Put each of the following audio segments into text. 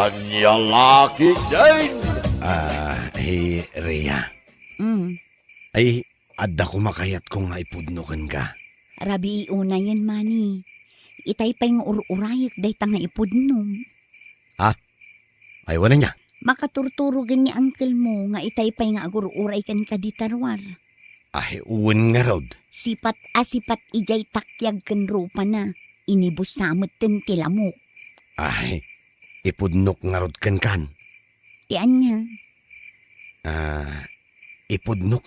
Anya laki din. Rhea. Mm. Ay, adda ko makayat kung nga ipudnokan ka. Rabi una yan, mani. Itay pa yung urayok day tanga ipudnom. Ay, wala niya. Makaturturugan ni uncle mo nga itay pa nga agururay kan kaditarwar. Ay, uwan nga rod. Sipat ijay takyag kan rupa na. Inibus samot ten tilamok. Ay, ipudnok nga rod kan. Tiyan niya. Ipudnok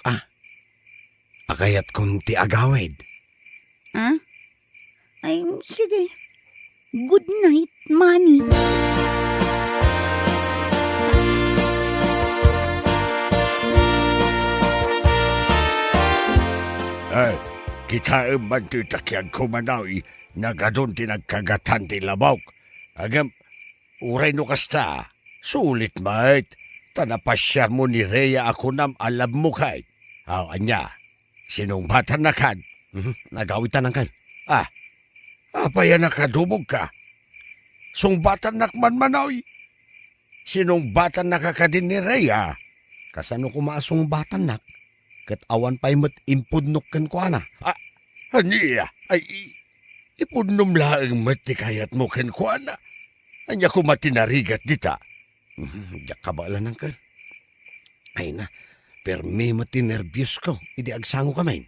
Akayat kong ti agawid. Ha? Ay, sige. Good night, Manny. Ay, kita man ti takyag kumanaw nagadon ti nagkagatan ti labaw. Agam, uray no kasta, sulit mait. Tanapasyar mo ni Rhea ako nam alam mo kay. Anya, sinong bata na kan? Nagawitan ang kan. Apaya nakadubog ka. Sung bata nakman manoy. Sinong bata nakakadin ni Rhea? Kasano kumasong batan nak? Kat awan pa'y mat impudnok kan ko Aniya, ay ipudnom laang matikayat mo ken kuana. Anya ko matinarigat dita. Diyak kabala ng kan. Ay na, permi matinervyos ko. Idi agsango kamain.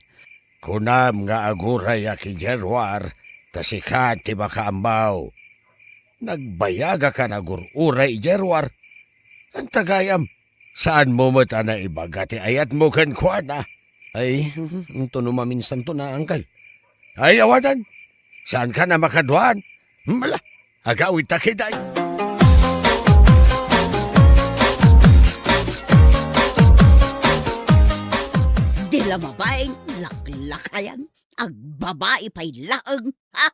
Kunam nga aguray aki Jerwar, tasikan ti baka ambaw. Nagbayaga ka na gururay Jerwar. Ang tagayam, saan mo mata na ibagati ayat mo kan kuana? Ay, ito no maminsan to na, angkal. Ay, awanan, saan ka na makaduan? Mala, agawit takiday. Dila mabaeng laklakayan. Agbabae pa'y laeng, ha?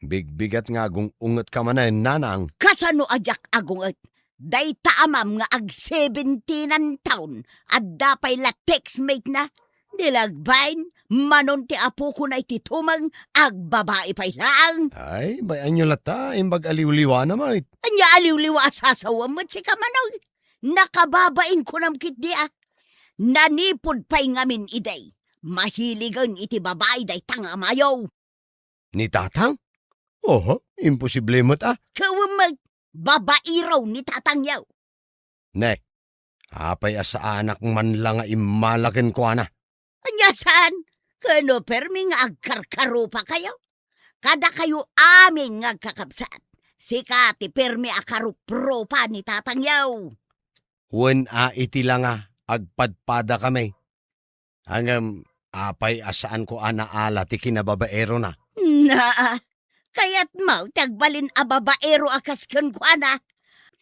Bigbigat nga kung ungot ka man nanang. Kasano ajak agunget? Day taamam nga ag 17 ang taon at dapay latex mate na. Dilagbain, manon ti apo ko na ititumang agbabae pa'y laang. Ay, bayan nyo lata, imbag aliw-liwa na mait. Anya aliw-liwa asasawa mo't si kamanaw. Nakababain ko nam kit di Nanipod pa'y ngamin iday. Mahiligan iti babae day tanga mayaw. Ni tatang? Oho, imposible mo't Kawamag, babae raw ni tatangyaw. Ne, apay asa anak man lang nga imalakin ko ana. Anya saan? Kano permi nga agkarkaro pa kayo? Kada kayo amin nga kakabsat. Sikati permi akarupro pa ni tatangyaw. Wen iti lang agpadpada kami. Hanggang apay asaan ko anaala ti kinababaero na. Na, kaya't mau tagbalin a babaero akas kan kuana.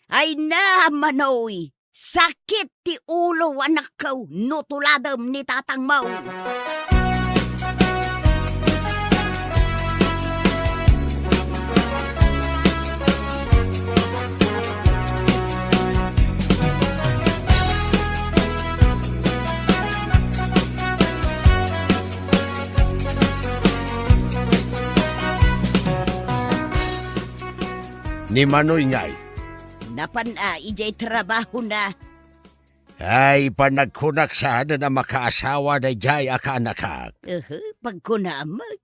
Ay na, manoy, sakit ti ulo anak ko, nutuladam ni tatang mau. Ni Manoy ngay. Napan ijay trabaho na. Ay, panagkunak sana na makaasawa na jay akanakak. Pagkunamag.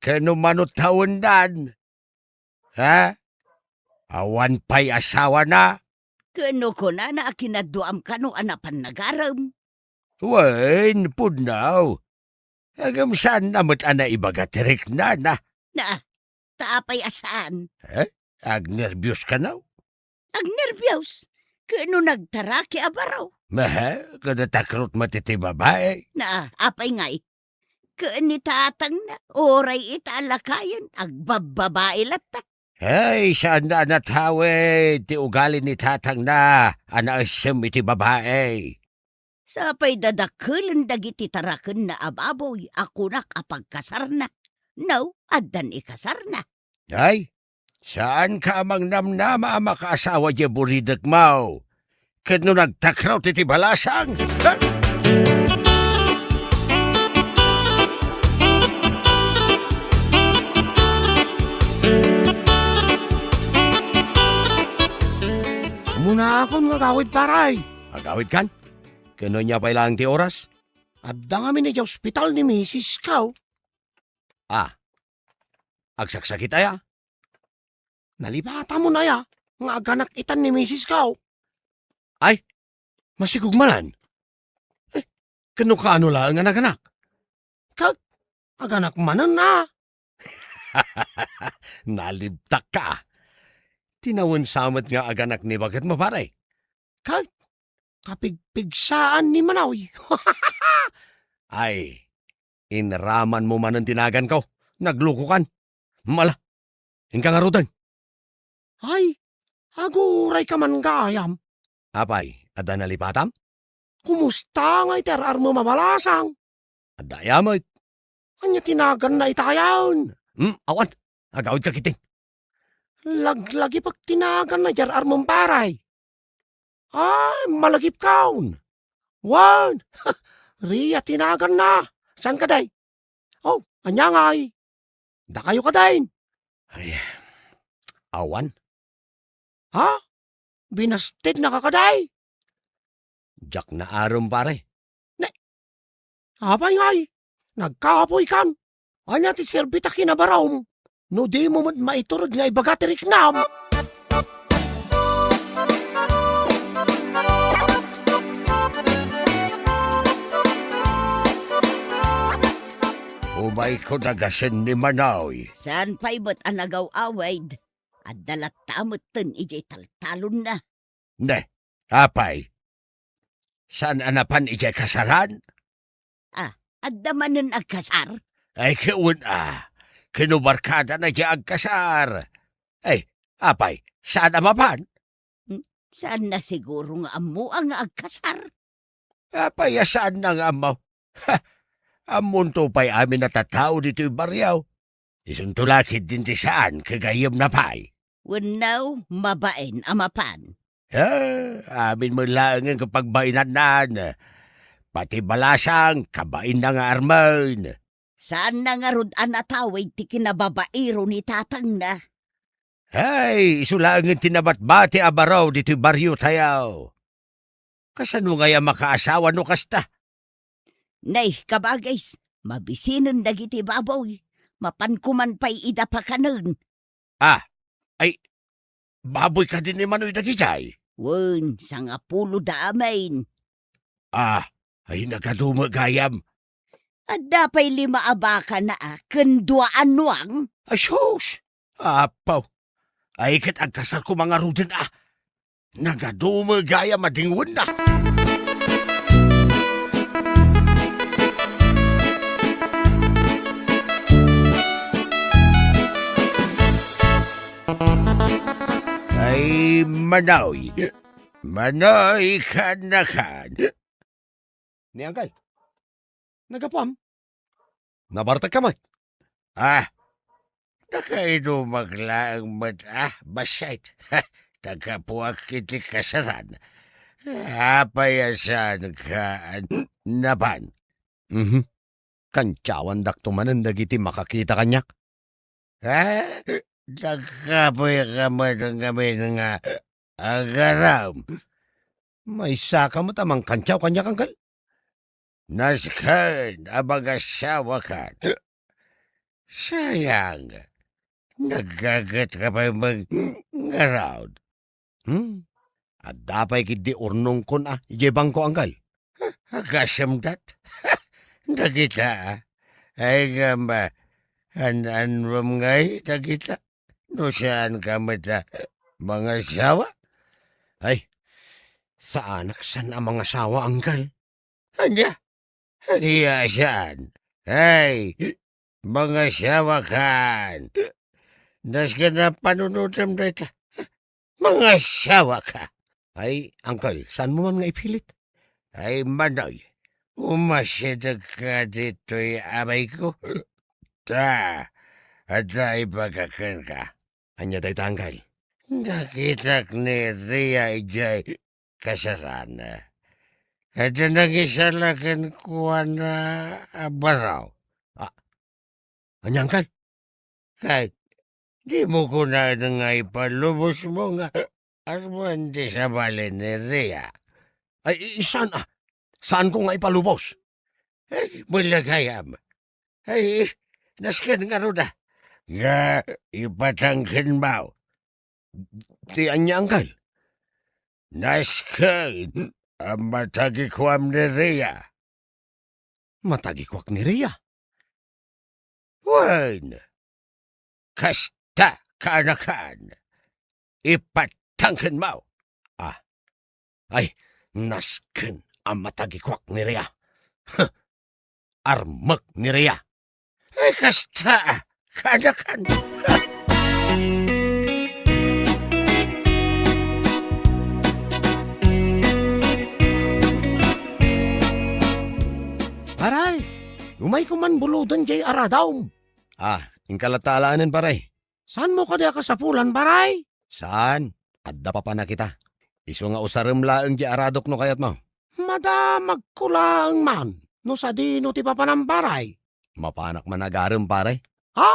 Kano manot taon dan? Ha? Awan pa'y asawa na? Kano ko na akinaduam kano anapan nagaram. Wen, punaw. Agam saan namot ana ibagatirik na. Na, taapay asaan. Agnervyos ka na? Agnervyos. Kano nagtaraki abaraw. Maha, kada takrot matiti babae. Na, apay ngay. Kani tatang na, oray italakayan, agbababae lata. Ay, saan na natawe, ti ugali ni tatang na, anaasem iti babae. Sapay dadakulan dagiti taraken na ababoy, ako na kapag kasar na. No, adan ikasar na. Ay, saan ka amang namnama ang makaasawa di buridag mau? Kano nagtakraw titi balasang? nga akong nga gawid paray. Agawid kan? Kano niya pa ilang ti oras? At kami ni ospital ni Mrs. Cow. Agsaksakit aya. Nalipata mo na ya, nga aganak itan ni Mrs. Cow. Ay, masigugmalan. Kano ka ano lang nga naganak? Kag, aganak manan na. Nalibtak ka. Tinawon samot nga aganak ni bakit mo paray? Kag, kapigpigsaan ni Manawi. Ay, inraman mo man ang tinagan ko. Nagluko kan. Mala, hingga nga rudan. Ay, aguray ka man gayam. Apay, ada nalipatam? Kumusta nga iterar mo mabalasang? Adayamot. Anya tinagan na itayaon. Awan, agawid ka kiting. Laglagi pag tinagan na jarar mong paray. Ay, malagip kaun. Wan, Ria tinagan na. San ka day? Oh, anya ngay. Da kayo ka dahin. Ay, awan. Ha? Binasted na kakaday. Jack na arom pare. Apay ngay. Nagkaapoy kan. Anya ti serbita kinabarawm. No di mo maiturod nga ibagatirik nam. Umay ko nagasin ni Manawi. Saan pa'y ba't anagaw awayd? At dalat tamot ten ijay taltalon na. Ne, apay. Saan anapan ijay kasaran? At damanan agkasar? Ay kiun kinubarkada na ijay agkasar. Ay, apay, saan amapan? Saan na siguro nga amo ang agkasar? Apay, saan na nga mo? Amon to pa'y amin natatao dito'y baryaw. Isuntulakid din ti saan kagayam na pa'y. Wanaw, mabain amapan. Amin mo lang ang kapagbainan. Pati balasang, kabain na nga arman. Saan na nga rod anatawid ti kinababairo ni tatang na? Ay, isulangan tinabat-bati abaraw dito'y baryo tayaw. Kasano ngaya makaasawa no kasta? Nay, kabagays, mabisinan dagiti baboy. Mapankuman pa'y ida pa kanon. Baboy ka din ni Manoy dagijay. Wen, sangapulo damain. Ay nagadumagayam. At dapay 5 abaka na kenduaan nuang. Ay sus, apaw. Ay kat agkasar ko mga rudin Nagadumagayam madingwan na. Ay, Manoy. Manoy ka na kan. Ni Anggal. Nagapam. Nabartag ka man. Nakaido maglaang basyait. Tagapuak kiti kasaran. Apayasan ka napan. Kantyawan daktumanan dagiti makakita kanyak. Nagkapoy ka man ang kami nga agaram. May saka mo tamang kantyaw kanyak Anggal. Naskan abang asawa ka. Sayang. Nagagat ka pa mag-around. At dapay kidi urnong kon ijebang ko Anggal. Agasamdat. Dagita ay gamba. Anram ngay dagita. No saan ka mata mga asawa? Ay, sa anak san ang mga sawa Anggal. Anya? Diya saan? Ay, mga asawa kan. Das ka na panunutam dito. Mga asawa ka. Ay, Anggal, saan mo man nga ipilit? Ay, Manoy. Umasyadag ka dito'y amay ko. At ay pagkakan ka. Anya day Anggal. Nakitak ni Ria ijay kasarana. At nagisalakan ko na abaraw. Anya Anggal. Kahit di mo ko na nga ipalubos mo nga Armandi sa balineria. Ay, saan Saan ko nga ipalubos? Ay, mulagayam. Ay, nasken nga ron na. Nga, ipatangkin mo. Tiyan niya, Uncle. Nasken, ang matagikwam ni Rhea. Matagikwak ni Rhea. Wan, kasta kaanakan. Ipatangkin mo. Ay, nasken ang matagikwak ni Rhea. Armak ni Rhea. Ay, kasta kaanakan. Paray, umay ko man buludan jay aradaw. Inkalataanan, paray. Saan mo ka ka sa pulan, paray? Saan? Adda pa na kita. Iso nga usarim laeng jay aradok no kayat mo. Madamag ko lang man. No sa dino ti papanang paray. Mapanak man agarem, paray. Ha?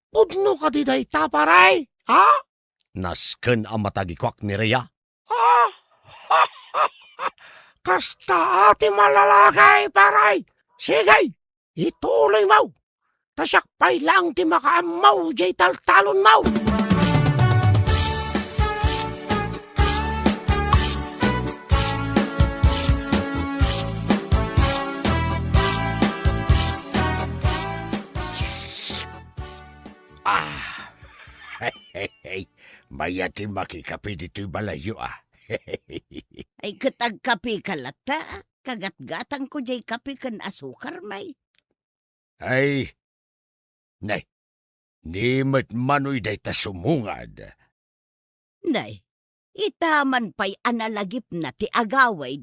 Pudno ka di day ta, paray? Ha? Nasken ang matagikwak ni Rhea. Ha? Kasta ati malalakay, paray. Sige, ituloy mo. Tasakpay lang ti makaamaw jay taltalon mo. Hey, mayati makikapi dito'y balayo Ay katagkapi kalata. Kagatgatang ko jay kapi kan asukar may. Ay, nay, nimot manoy day ta sumungad. Nay, itaman pa'y analagip na ti agaway.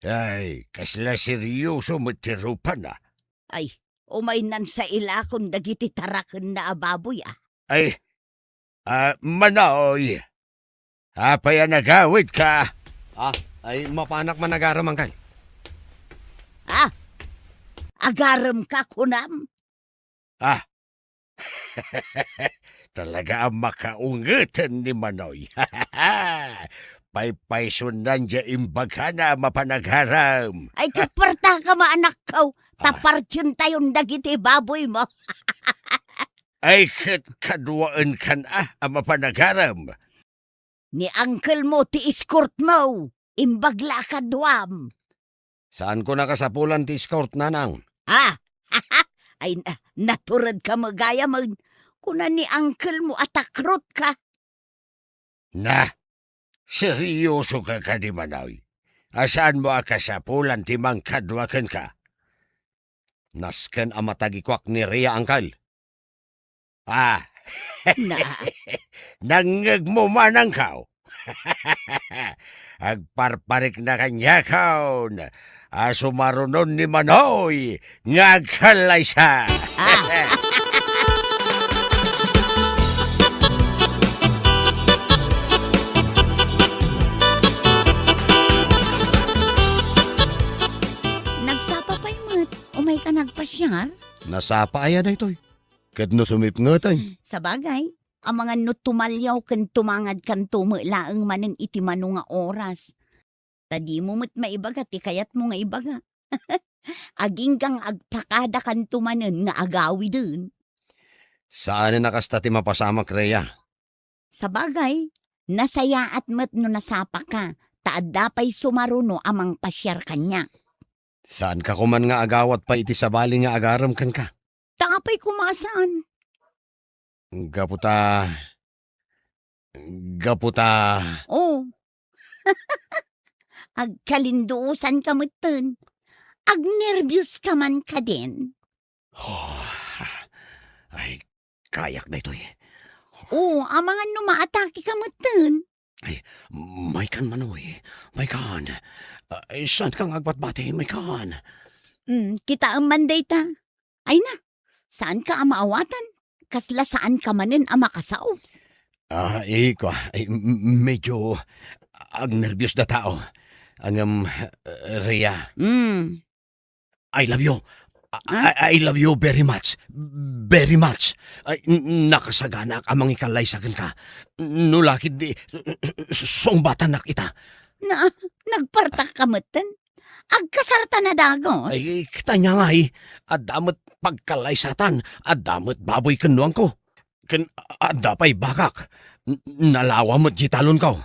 Ay, kasla seryoso mo tirupan na. Ay, umay nan sa ilakon dagiti taraken na ababoy Ay, manaoy. Apay nagawid ka. Ay mapanak man nagaram, Uncle. Agaram ka kunam. Talaga ang makaungutan ni Manoy. Pay sundan dya imbaga na mapanagharam. Ay katparta ka maanak kaw. Tapartyon tayon dagiti baboy mo. Ay kaduaan kan ang mapanagharam. Ni uncle mo ti escort mo. Imbagla ka duam. Saan ko nakasapulan ti scout, nanang? Ay naturad ka magaya mag. Kuna ni uncle mo atakrot ka. Na, seryoso ka di Manoy. Asaan mo akasapulan ti mangkadwakan ka? Nasken ang matagikwak ni Rhea, Uncle. Na, Nangag mo manang kao. Agparparik na kanya kao. Sumarunon ni Manoy. Ngagkalay siya. nagsapa pa'y mat. Umay ka nagpasyar. Nasapa aya da ito'y. Kadno sumip nga tay. Sa bagay, ang mga nutumalyaw kan tumangad kan tumalaang manen iti mano nga oras. Tadi mo mo't maibaga, ti kayat mo nga ibaga. Aging kang agpakada kan tumanen nga agawi dun. Saan na nakasta ti mapasamak, Rhea? Sa bagay, nasaya at mat no nasapa ka, taadda pa'y sumaruno amang pasyar kanya. Saan ka kuman nga agawat pa iti sabali nga agaram kan ka? Tapay kumasaan. Gaputa. Oh. Agkalinduusan ka mutun. Agnervyos ka man ka din. Ay, kayak na ito'y. Oh, ang mga numaatake ka mutun. May kan manoy. May kan. Saan kang agbatbati? May kan. Kita ang manday ta. Ay na, saan ka ang maawatan? Kasla saan ka manin ang makasaw? Medyo agnervyos na tao. Rhea. I love you. I love you very much. Very much. Ay, nakasagana ka amang ikalay sa akin ka. Nulakid di, songbatan na kita. Nagpartak kamatan? Agkasarta na dagos? Ay, kita niya nga adamot pagkalay satan, adamot baboy kanuang ko. Adapay bakak. Nalawa mo't gitalon ko.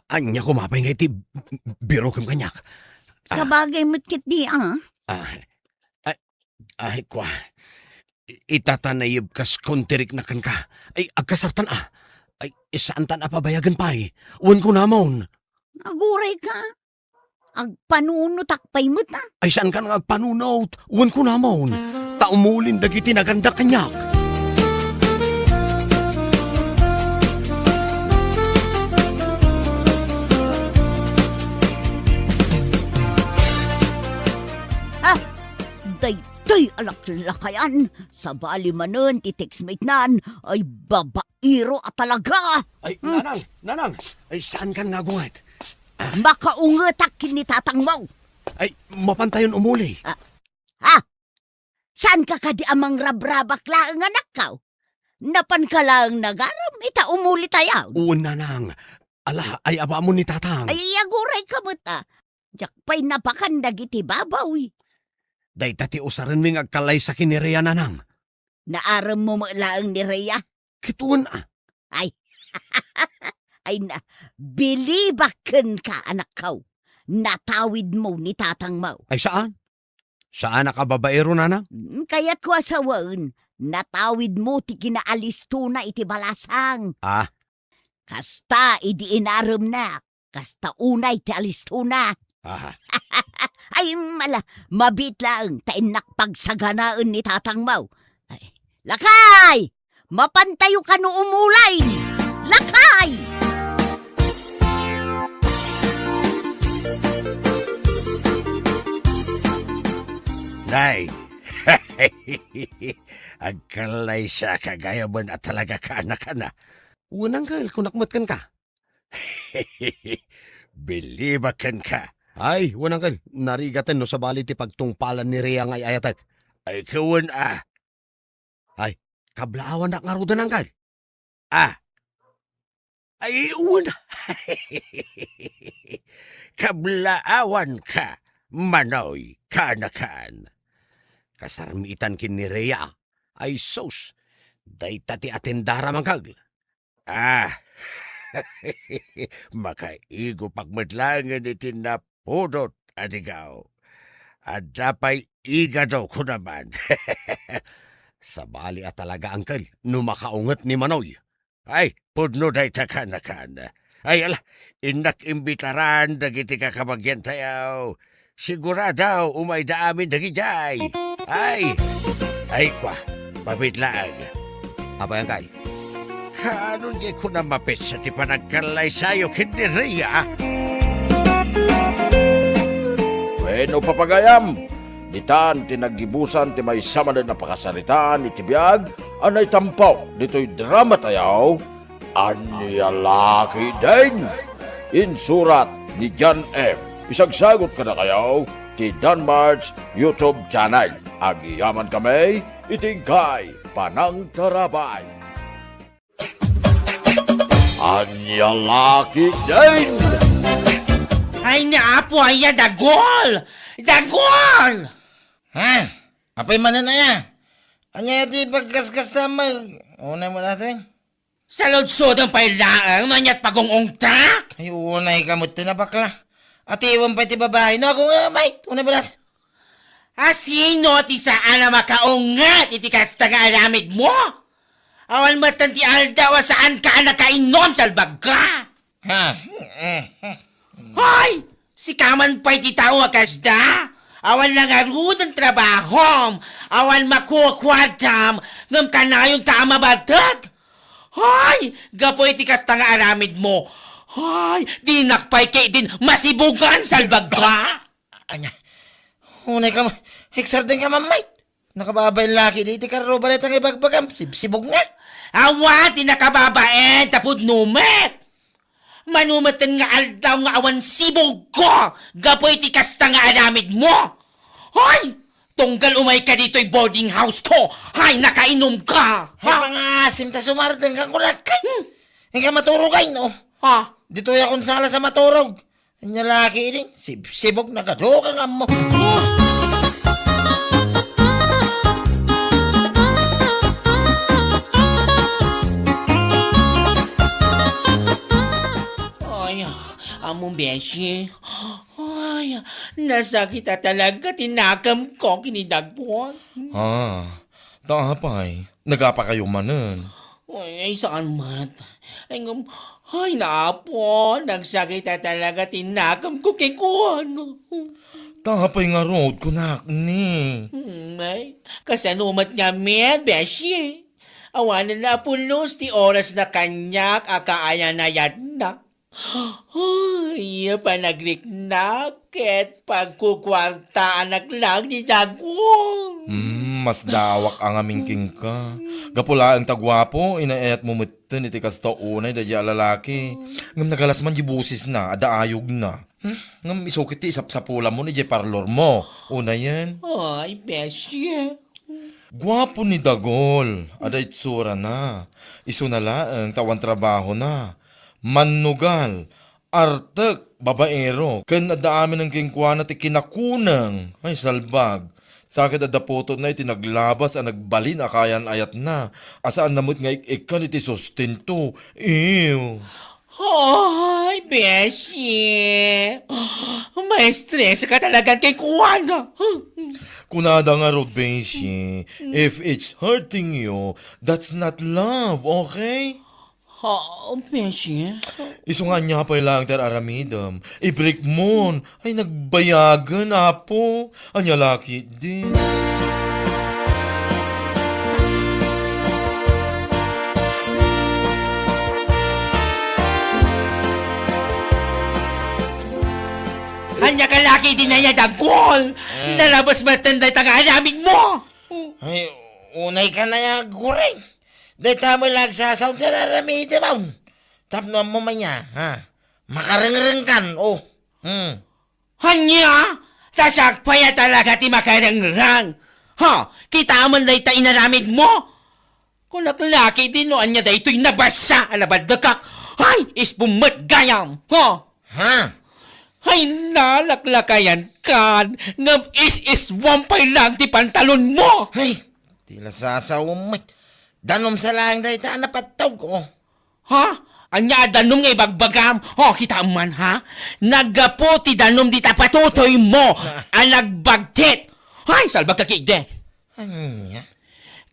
Anya kumapay nga iti biro kong kanyak. Sa bagay mo't kit di Ay, kwa. Itatanayib kas kontirik na kan ka. Ay, agkasartan Ay, isaan tan apabayagan pa Uwan ko namon. Aguray ka. Agpanunot akpay mo't Ay, saan ka nang agpanunot? Uwan ko namon. Taumulin dagiti naganda kanyak. Day alaklakayan. Sa bali manon, ti textmate nan, ay babairo at talaga. Ay, nanang. Ay, saan ka nga gungat? Makaungetak kinitatang mo. Ay, mapantayon umuli. Saan ka kadi amang rabrabak lang anak ka? Napan ka lang nagaram, ita umuli tayaw. Uwan, nanang. Ala, ay aba mo ni tatang. Ay, aguray ka mo ta. Jakpay napakandag iti babaw. Day tati usaran ming agkalay sa kinireya, nanang. Naaram mo lang ni Rhea. Kituan Ay, ay na, bilibakan ka anak ka. Natawid mo ni tatang mo. Ay, saan? Saan nakababaero, nanang? Kaya't ko asawaan, natawid mo ti kinaalis na iti balasang. Kasta idi inaram na, kasta unay ti alisto na. Ay mabit lang tainak pagsaganaan ni tatang mo. Ay, lakay! Mapantayo ka no umulay! Lakay! Nay, agkalay sa kagaya mo na talaga ka-anak ka na. Unang kal, kunakmat kan ka. Bilibakan ka. Ay, unang kal, narigatan no sa bali ti pagtungpalan ni Rhea ngay ayatak. Ay, kawan Ay, kablaawan na ngarudan ang kal. Ay, una. Kablaawan ka, manoy, kanakan. Kasarmitan kin ni Rhea. Ay, sos. Day tati atendara mangkag. Makaigo pagmadlangan iti napudot at ikaw. At dapay iga daw ko naman. Sa bali at talaga angkel, no makaungat ni Manoy. Ay, pudno day takanakan. Ay, ala, inak imbitaran dagiti kakabagyan tayaw. Siguradaw umay daamin dagijay. Ay kwa, pabitlaag. Apa yang kal? Anong di ko na mapit sa ti panagkalay sayo kindi Rhea? Bueno, papagayam, ditan tinagibusan ti may sama na napakasaritaan iti biyag, anay tampaw, dito'y drama tayaw, anyalaki din. Insurat ni John M. Isagsagot ka na kayaw, ti Danmar's YouTube channel. Agiyaman kami, itingkay, panang tarabay. Anyalaki din! Ay naapo ay dagol! Dagol! Ha? Apay manan aya? Anya di pagkaskas na unay mo natin? Sa lodsod ang pailaang manyat pagungungtak? Ay unay kamot na bakla. At iwan pa iti babae. No ako nga mate. Unay mo natin? Sino ti saan na makaungat iti kasta nga alamid mo? Awan matan ti aldaw saan ka nakainom salbag ka? Hoy! Si kaman pa'y ti tao kasda? Awan lang arud ang trabaho. Awan makuakwadam. Ngam ka na yung kaamabatag. Hoy! Gapoy ti kasta nga aramid mo. Hoy! Dinakpay kay din masibugan salbag ka? Anya? Unay ka hiksarden ka mamait. Nakababay laki di ti karo balit ang ibagbagam. Sibog nga. Awa! Tinakababae tapod numet. Manumatan nga aldaw nga awan sibog ko! Gapoy ti kasta nga alamid mo! Hoy! Tunggal umay ka dito'y boarding house ko. Hay, nakainom ka. Ay, mga asim ta sumardeng kang kulakay. Hindi ka maturugay, no? Ha? Dito akong sala sa maturog. Ang laki din, sibog na kadugang mo. Ay, among beshi. Ay, nasakit na talaga. Tinakam ko, kinidagpon. Tapay, nagapa kayo manan. Ay, saan mat? Ay, naapon. Nagsakit na talaga. Tinakam ko kay kuwan. Tapay nga road ko ni. Ay, kasanumat nga med, beshi. Awanan na pulos ti oras na kanyak akaayan na yad na. Ay, panagriknak ket pagkukwarta anak lang ni Dagwong. Mas dawak ang aming king ka. Gapula ang tagwapo, inaayat mo mutin iti kasto unay da di lalaki. Ngam nagalas man di busis na, ada ayog na. Ngam isukit ti isap-sapula mo ni di parlor mo. Una yan. Ay, beshi. Gwapo ni Dagol, ada itsura na. Isu na laang tawan trabaho na. Manugal, artek, babaero. Kan adaamin ng kingkwana ti kinakunang. Ay, salbag. Sakit adapoto na iti naglabas ang nagbalin akayan ayat na. Asaan namot nga ikan iti sustento. Ew. Ay, beshi. May stress ka talagang kay Kuwana. Kunada nga ro, Beshi. If it's hurting you, that's not love, okay? Beshi. Iso nga niya pa lang ter aramidam. I-break mo. Ay, nagbayagan, apo. Anya laki din. Hanya ka laki din na yan, Dagwol. Nalabas matanda tanga namin mo. Ay, unay ka na yung guring. Dito mo lang sa sound na raramide mo. Tapno mo man niya, ha? Makareng-reng kan, oh. Hanya, tasak pa ya talaga ti makarangrang. Ha, kita man day ta inaramid mo. Kung naklaki din no, anya day ito'y nabasa, alabadakak. Ay, ispumat gayam. Ha? Ha? Ay, nalaklakayan kan. Ngam is-wampay lang ti pantalon mo. Ay, tila sasawumay. Danom sa lang dahil ta napatog, oh. Ha? Anya danom nga ibagbagam. Oh, kita man ha? Nagapo ti danom di tapatutoy mo. Ang nagbagtit. Ay, salbag kakigde. Anya?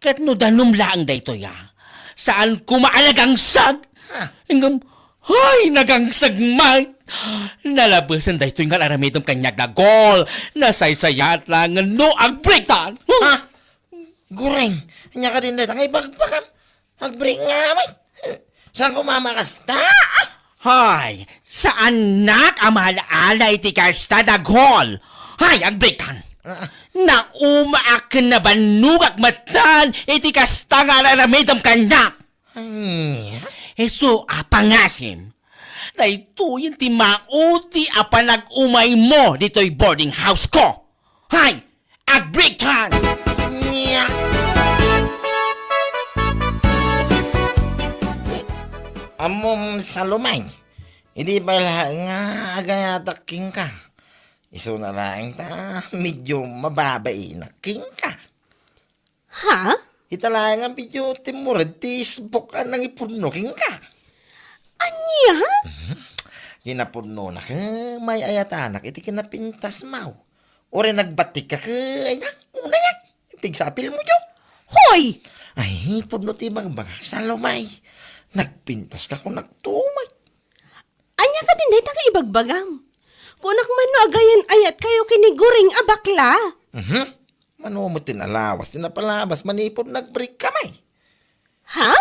Kat no danom lang da ito ya. Saan kumaalagang sag? Hanggang, ay, nagangsag man. Nalabasan da ito yung aramidong kanya gagol. Nasaysayat lang no ang breakdown. Ha? Guring, anya ka din dahil ang ibagbagam. Mag-break nga, may. Saan ko mamakas? Hay, saan nak amal-alay ti kasta daghol? Hay, ang breakdown. Na umaak na banugak matan iti kasta nga aramidong kanya. Anya? Eso apangasim. Dahito yung ti mauti apanag-umay mo dito'y boarding house ko. Hay, ag-breakdown. Anya? Amom salumay. Hindi ba nga agayatak king ka? Iso na lang ta, medyo mababay na king ka. Ha? Italang ang medyo timuradis bukan ng ipuno king ka. Anya? Kinapuno na ka, may ayatanak, iti kinapintas mau. Ore nagbatik ka ka, ay na, una yan. Pigsapil mo yun. Hoy! Ay, puno ti magbaga sa lumay. Nagpintas ka kung nagtumay. Anya ka din dahil nga ibagbagang. Kunak man no agayan ayat kayo kiniguring abakla. Mano mo tinalawas, tinapalabas, manipod nag-break kamay. Ha?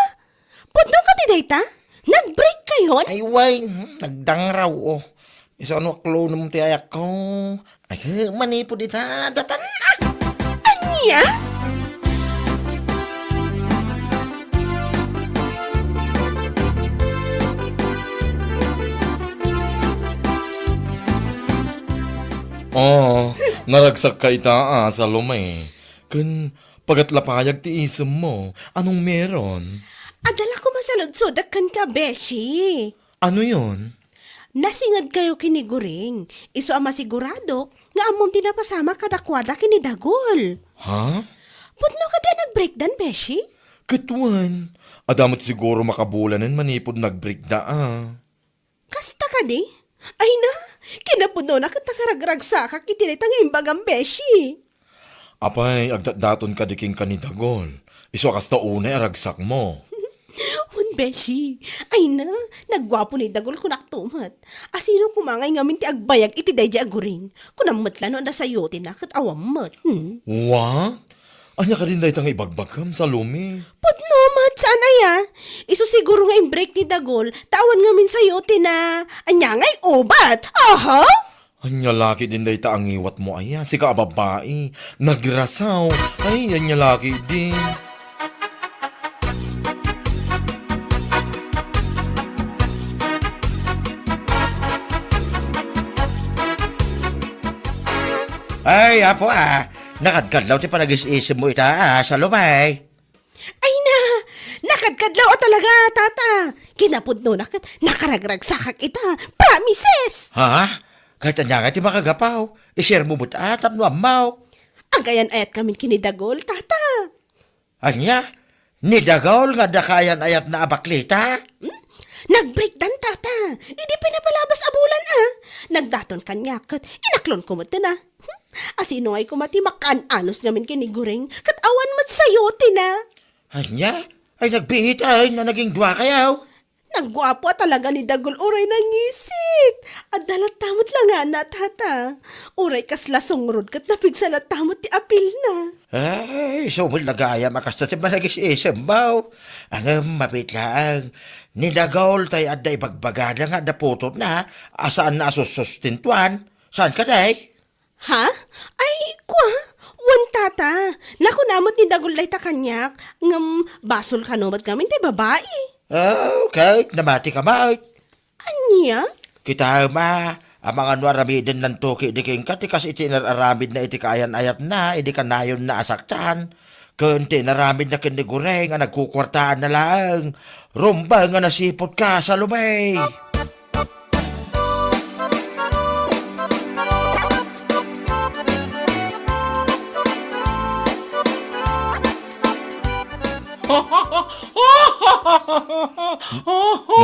Pudno ka di dayta? Nag-break kayon? Ay, way, nagdangraw, oh. Isa ano, klo naman ti ayak ko. Ay, manipod ita, datan na. Anya? Oh, Naragsak ka ita sa lumay. Kan pagatlapayag ti isem mo, anong meron? Adala ko masaludsodak kan ka, Beshi. Ano yon? Nasingad kayo kiniguring. Iso ang masigurado nga among tinapasama kadakwada kini Dagol. Ha? Putno ka din nag-breakdown, Beshi? Katuan. Adamot siguro makabulanan manipod nag-break da. Kasta ka di? Ay na, kinapuno na kat nakaragragsakak itinitang imbagang Beshi. Apay, agdadaton ka diking kanidagol. Iso kasta unay aragsak mo. Un Beshi, ay na, nagwapo ni Dagol kunaktumat. Asino kumangay ngamin ti agbayag iti dayja aguring. Kunamatla no na sayote na kat awamat. What? Anya ka rin dahi tang ibagbagam sa lumi. Putno, mat, saan aya? Iso siguro nga break ni Dagol, tawan ngamin sayote na, anya nga'y obat. Aha? Anya laki din dahi ta ang iwat mo aya. Sika babae. Nagrasaw. Ay, anya laki din. Ay, apo nakadkadlaw ti panag-isisip mo ita sa lumay. Ay na, nakadkadlaw talaga, tata. Kinapudno na kat, nakaragragsakak ita. Promises! Ha? Kahit anya nga ti makagapaw, ishare mo buta tapno amaw. Agayan ayat kami kinidagol, tata. Anya, nidagaw nga dakayan ayat na abaklita. Nag-breakdown, tata. Hindi pinapalabas abulan, Nagdaton kanya kat, inaklon ko mo na. Asino ay kumati makan-anos ngamin kiniguring, kat awan mat sayote na. Anya, ay nagbihit ay na naging dua kayaw. Nagwapo talaga ni Dagol oray nangisit. At dalat tamot lang nga na, tata. Oray kasla sungrod kat napigsalat tamot ti apil na. Ay, sumul nagaya makasta ti manag-isisip mo. Ang mapitlaang, nidagaw tay adda ibagbagada nga daputot na, asaan na asusustintuan. Saan ka day? Ha? Ay, kwa? Wan tata. Naku namot ni Dagol lay ta kanyak. Ngam basol kanomat kami ti babae. Okay, namati ka mait. Anya? Kita ang mga nuaramidin ng tuki di king katikas iti nararamid na iti kayan ayat na, iti kanayon na asaktan. Kunti naramid na kinigureng nga nagkukwartaan na lang. Rumba nga nasipot ka sa lumay.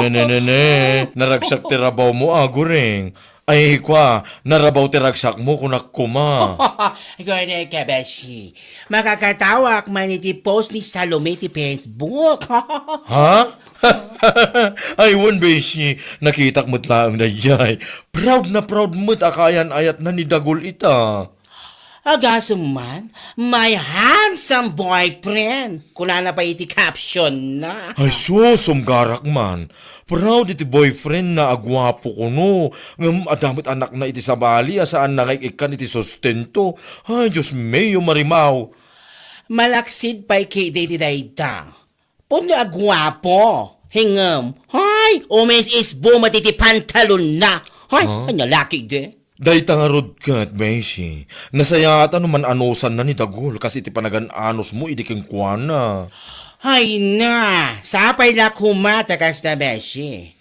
Ne. Naragsak ti rabaw mo aguring. Ay kwa, narabaw ti ragsak mo kunak kuma. Gane ka, Beshi. Makakatawak man iti post ni Salome ti Facebook. Ha? Ay, wan beshi, nakitak mo't laang na jay. Proud na proud mo't akayan ayat na ni Dagol ita. Agasam man, my handsome boyfriend. Kuna na pa iti caption na. Ay sumgarak man. Proud iti boyfriend na agwapo ko no. Ngam adamit anak na iti sabali asaan na ikan iti sustento. Ay Diyos mayo marimaw. Malaksid pa'y kay iti dayta. Puno agwapo. Hingam. Hay, umes isbo matiti pantalon na. Hay, anya laki de. Day tangarod kat, Beshi. Nasayatan naman anosan na ni Dagol kasi iti panagan-anos mo idiking kuwana. Hay na, sapay la kumata kas na Beshi.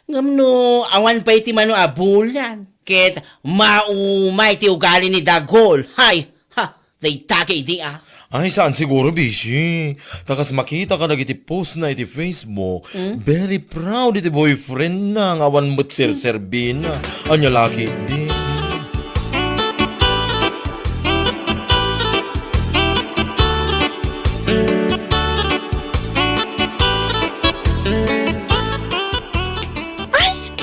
Ngam no, awan pa iti mano abulan. Ket maumay ti ugali ni Dagol. Hay, ha, day take idi Ay, saan siguro, Beshi? Takas makita ka iti post na iti Facebook. Very proud iti boyfriend na ang awan mo't ser-serbina. Anya laki din.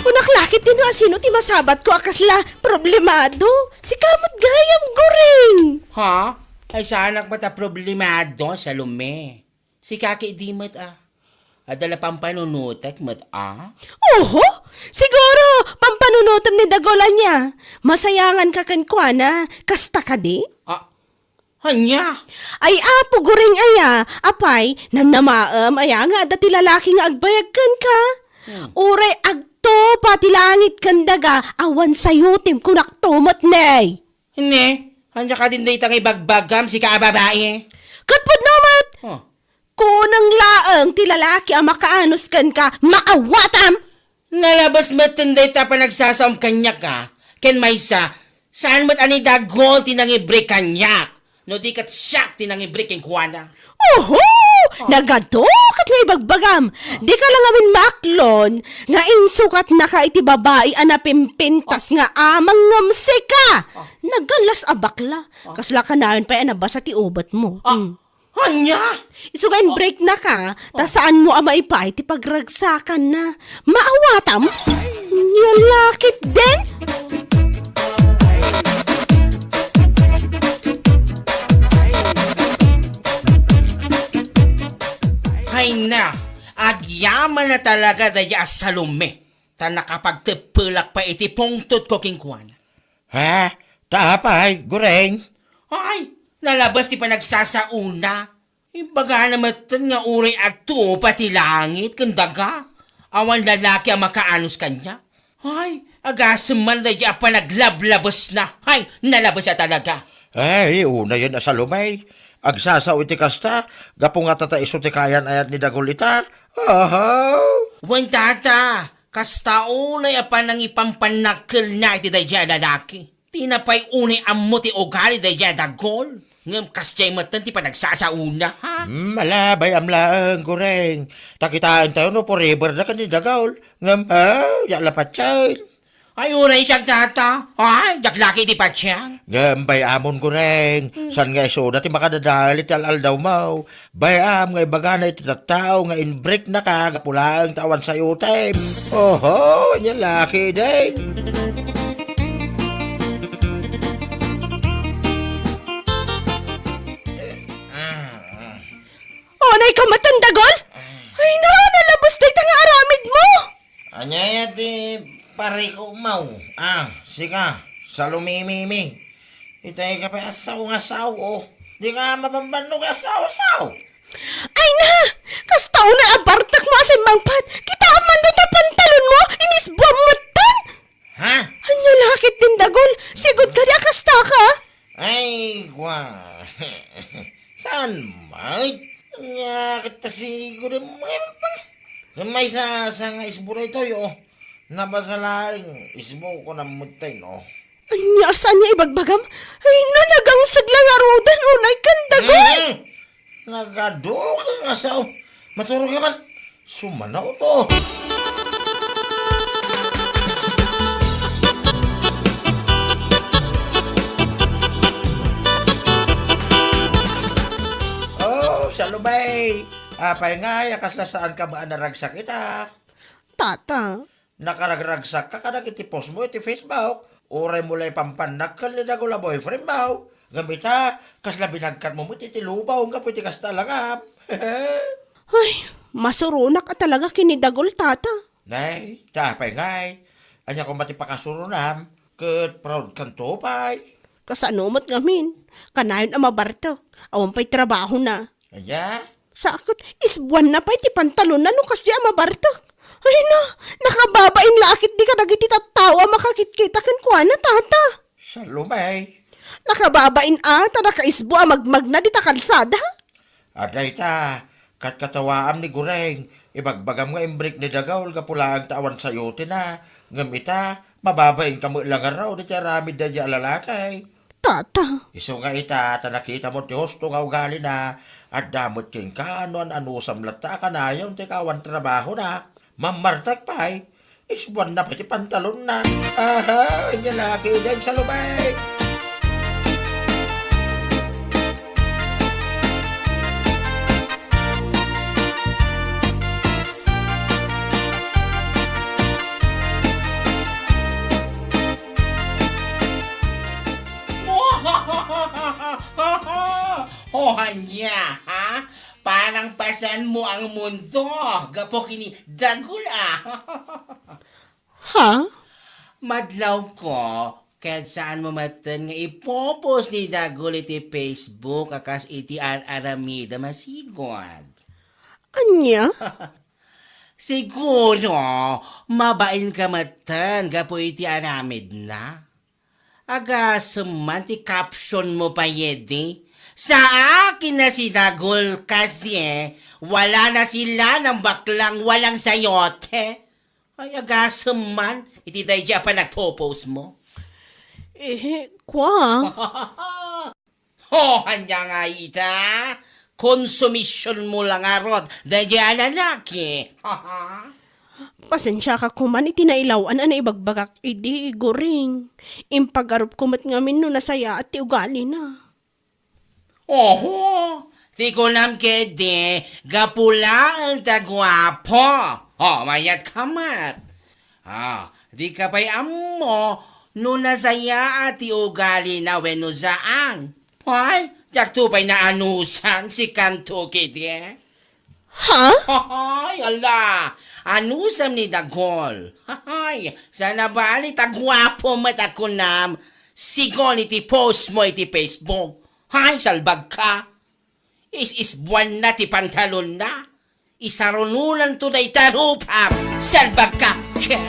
Unaklakit din no asino ti masabat ko akasla problemado. Si kamot gayam goring. Ha? Ay sanak mata problemado sa lume. Si kaki di mat Adala pampanunutak mat Oho, siguro pampanunutom ni Dagolan niya. Masayangan ka kankwana, kasta ka di? Hanya? Ay apo goring aya, apay, namnamaam aya nga dati lalaki nga agbayagkan ka. Uray agto pati langit kandaga, awan sayo tim kunak tumot nay. Hindi, hanya ka din dito kay bagbagam si kaababae. Katpod namat! Oh. Kunang laang ti lalaki ang makaanos kan ka, maawatam! Nalabas matinday ta pa nagsasaom kanyak ka. Ken maysa, saan mat ani dagol tinangibre kanyak? No di kat siyak tinangibre ken kuwana. Oho! Nagadok at nga ibagbagam. Di ka lang amin maklon nga insukat na ka iti babae anapimpintas nga amang ngamsi ka. Nagalas a bakla. Kasla ka na yun pa yan nabasa ti ubat mo. Hanya! Isugain break na ka, ta saan mo ama ipay ti pagragsakan na. Maawatam? Yalakit din? Hay na, agyaman na talaga daya sa lume. Ta nakapagtipulak pa iti pungtot ko king kuwana. Ha? Tapay, Gureng. Ay, nalabas ti pa nagsasauna. Ibaga naman nga uri at tuo pati langit, kandaga. Awan lalaki ang makaanos kanya. Ay, agasam man na diya pa naglablabas na. Ay, nalabas na talaga. Ay, una yun sa lumay. Agsasaw iti kasta, gapo nga tata iso ti kayan ayat ni Dagolita. Aha! Wan tata, kasta unay apa nang ipampanakil na iti daya lalaki. Tinapay unay ammo ti ugali daya dagol. Ngam kastay matan ti pa nagsasauna, ha? Malabay amlaang, Gureng. Takitaan tayo no forever na kanina Dagol. Ngam, yalapat yan. Ay, unay siyang tata. Ay, daklaki ti patsyan. Ngam, bayamon, Gureng. San nga iso dati makadadalit al daw mau. Bayam nga ibaga na iti tattao nga inbreak na ka, gapulaang tawan sa time. Oho, yan laki din. Onay ka matandagol? Ay na, nalabas na itang aramid mo! Anyaya di pare ko mau. Sika, sa lumimimi. Itay ka pa asaw oh. Di ka mapambanog asaw. Ay na! Kastaw na abartak mo asin mangpad! Kita aman dito pantalon mo! Inisbuam mo tan! Ha? Anya lakit din dagol! Sigod ka di kasta ka! Ay, saan, mate? Nya, kita siguro may sa nga isbura ito, yo. Nabasalaing isbo ko na mutay, no? Anya, saan niya ibagbagam? Ay na, nagangsag lang arudan! Unay kan dagol! Nagado ka nga sao. Maturo ka man. Sumanaw to. Oh, salubay. Apay nga, yakas na saan ka ba naragsak kita? Tata, Nakaragragsak ka kada kitipos mo iti Facebook. Uray mo lay pampanak ka na gula boyfriend mo. Gamita, kasla binagkat mo mo titilubaw nga pwede kas talangam. ay, masurunak ka talaga kinidagol, tata. Nay, tapay ngay. Anya kung mati pakasurunam, ket proud kanto pay. Kasanumot ngamin. Kanayon ang mabartok. Awan pa'y trabaho na. Anya? Sakot, isbuan na pa'y ti pantalon na no kasi ang mabartok. Ay na, nakababain lakit di ka nagiti tattawa makakit-kita kan kuha na, tata. Sa lumay. Nakababain ata nakaisbo ang magmag na di ta kalsada. Aday ta, kat katawaam ni Gureng. Ibagbagam nga imbrik ni Dagaol kapula ang tawan sa yote na. Ngamita, mababain ka mo lang araw di tiyaramid na di alalakay. Tata, Iso nga ita, tanakita mo ti hosto nga ugali na, at damot king ka, ano samlat ta ka na, yung tikawan trabaho na, mamartag pa'y, isbuan na pati pantalon na, aha, yung laki din sa lumay. Hanya, ha? Parang pasan mo ang mundo. Gapo kini dagol, ha? Madlaw ko, kahit saan mo matan nga ipopos ni Dagol iti Facebook akas iti aramida masigod. Anya? Siguro, mabain ka matan gapo iti aramid na. Agasaman ti caption mo pa yedi. Sa akin na si Dagol kasi wala na sila ng baklang walang sayote. Ay, agasaman. Iti day pa nagpo-post mo. Kwa? Hanya nga ita. Konsumisyon mo lang aron. Daya lalaki. Pasensya ka kuman iti nailawan na ibagbagak idi Guring. Impagarup kumat ngamin no nasaya at ti ugali na. Oho, ti ko nam kede, gapula ang tagwapo. Mayat kamat. Di ka pa'y amo, no nasaya at ti ugali na wenuzaan. Ay, jakto pa'y naanusan si kanto kede. Ha? Ay, ala, anusam ni Dagol. Ay, sana bali tagwapo matakunam. Sigon iti post mo iti Facebook. Hay, salbag ka. Is buwan na ti pantalon na. Isarunulan to day tarupam. Salbag ka. Che.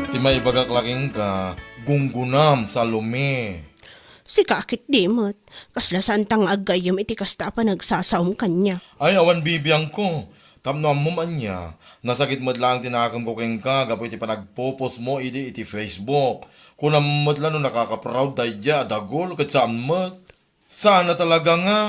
Ti may bagaklaking ka, gunggunam sa lumi. Si kakit dimot. Kasla santang agayom iti kasta pa nagsasaom kanya. Ay, awan bibiyang ko. Tamnam mo man niya. Nasakit mo't lang tinakam ko keng ka, gapo iti panagpopos mo iti Facebook. Kunam mo't lang no nakaka-proud tayo dya, Dagol, kat saan mo't. Sana talaga nga,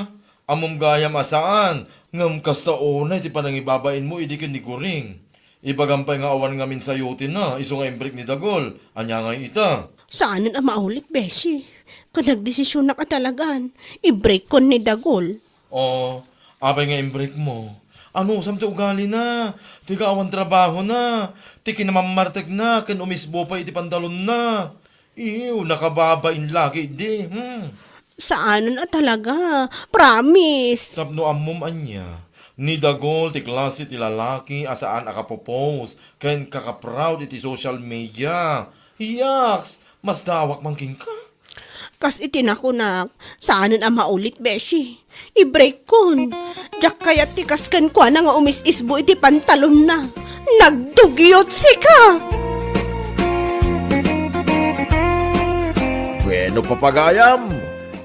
amom gayam asaan, ngam kasta una iti panangibabain mo iti ken ni Guring. Ibagampay nga awan nga min sayutin na, iso nga imbrik ni Dagol, anya nga ita. Saanan ang maulit, Beshi? Kung nagdesisyon na ka talagan, i-break ko ni Dagol. Oh, abay nga imbrik mo. Ano, samte ugali na. Tiga awan trabaho na. Tiki na mamamartek na. Ken umisbo pa iti pantalon na. Ew, nakababain lagi di. Saanan na talaga? Promise. Sapno amom anya. Ni Dagol ti klase ti lalaki asaan akapopose. Ken kakaproud iti social media. Yaks, mas dawak mangking ka. Kas itinakunak, saanan ang maulit, Beshi? I-break kon. Diyak kaya tikaskan kwa na nga umis-isbo iti pantalon na. Nagdugyot si ka! Bueno papagayam,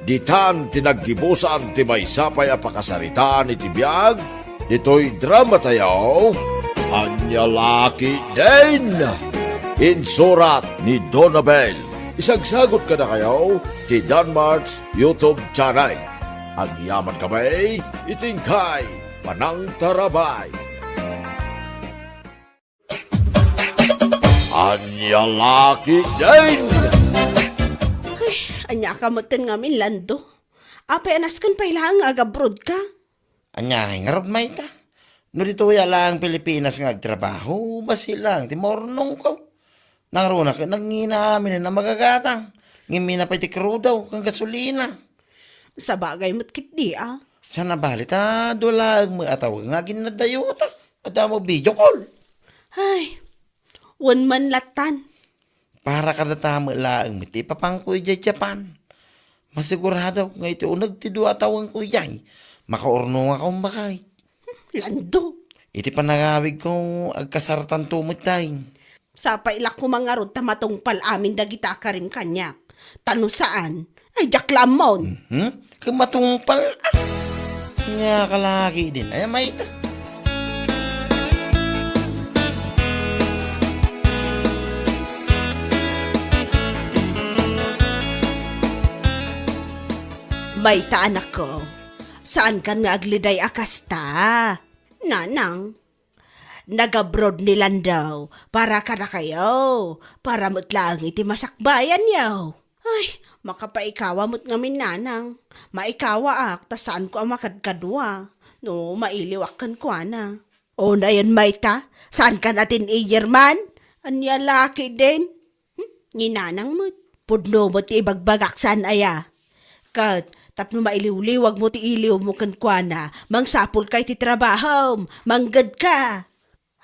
ditan tinaggibusan ti may sapay apakasaritaan iti biyag, dito'y drama tayo, Anya Laki din! Insurat ni Donabel. Isagsagot ka na kayo ti Danmarks YouTube channel. Ang yaman kamay, itingkay, panang tarabay. Anya Laki din! Anya ka moten nga min lando. Apay anaskan pa ilang agabrod ka. Anya, ngarap may ta. No dito lang Pilipinas nga agtrabaho, basi lang, ti mornong ko. Nangaruna ka, nanginamin na magagatang. Ngimina pa iti crew daw, kang gasolina. Sa bagay mo't kitdi Sana balita, dulag mo atawag nga ginadayota. Ada mo video call. Ay, one man latan. Para kada tamo lang, miti papangkoy jay Japan. Masigurado nga iti unag ti dua tawang kuyay. Makaurno nga kong bakay. Lando. Iti panangawig ko agkasartan tumot tayo. Sa pailak ko mga rod tamatungpal amin dagita ka rin kanyak. Tano saan? Ay, jaklamon. Kumatungpal Nga kalaki din. Ay, may ita. May anak ko. Saan kan nga agliday akasta? Nanang. Nag-abroad nilan daw, para ka na kayo, para mo't lang iti masakbayan yaw. Ay, makapaikawa mo't ngamin nanang, maikawa tasaan ko ang makadkadwa, no mailiwakan ko na. O na yan Mayta, saan ka natin iyerman? Anya laki din? Ninanang mo't, pudno mo't ibagbagak saan aya. Kat, tapno mailiwliwag mo ti iliw mo kan kwa na, mangsapul kay ti trabaho, manggad ka.